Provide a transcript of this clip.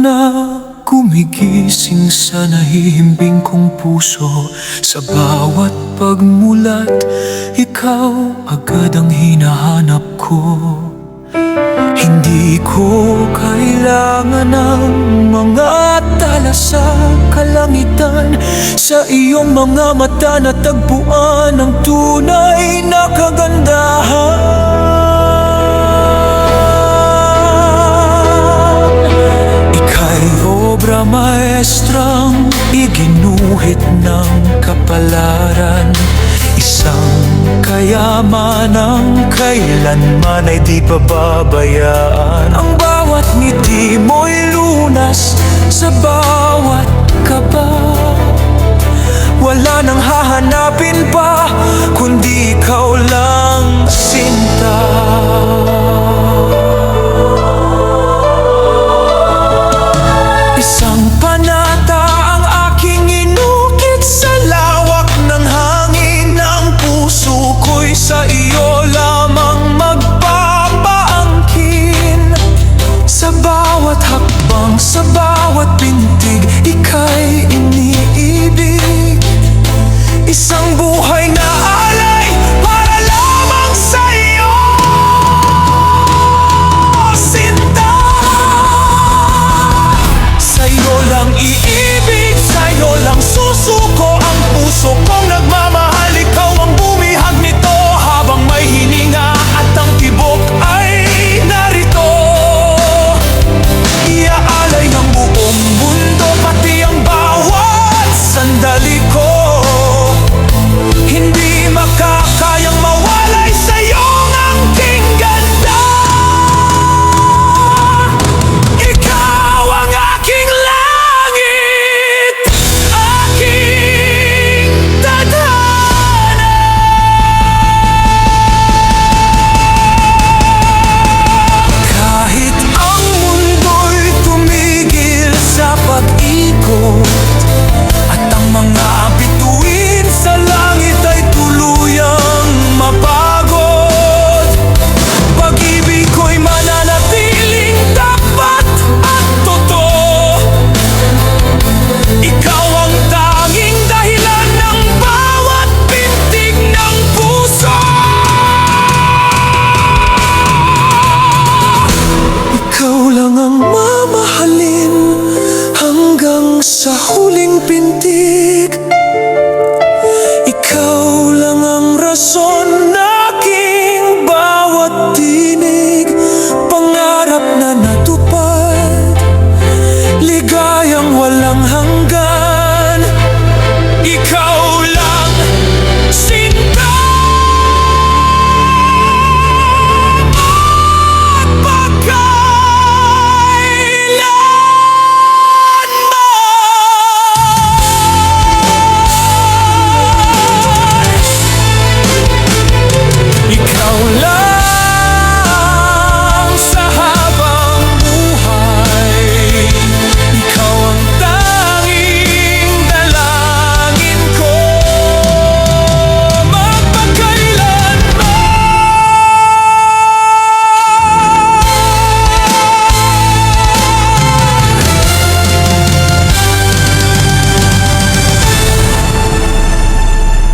na gumigising sa nahihimbing kong puso. Sa bawat pagmulat, ikaw agad ang hinahanap ko. Hindi ko kailangan ng mga tala sa kalangitan. Sa iyong mga mata natagpuan ang tunay na kagandahan. Obra maestrang iginuhit ng kapalaran, isang kayamanang kailanman ay di pababayaan. Ang bawat ngiti mo'y lunas sa bawat kaba. Wala nang hahanapin pa kundi ikaw lang, sinta.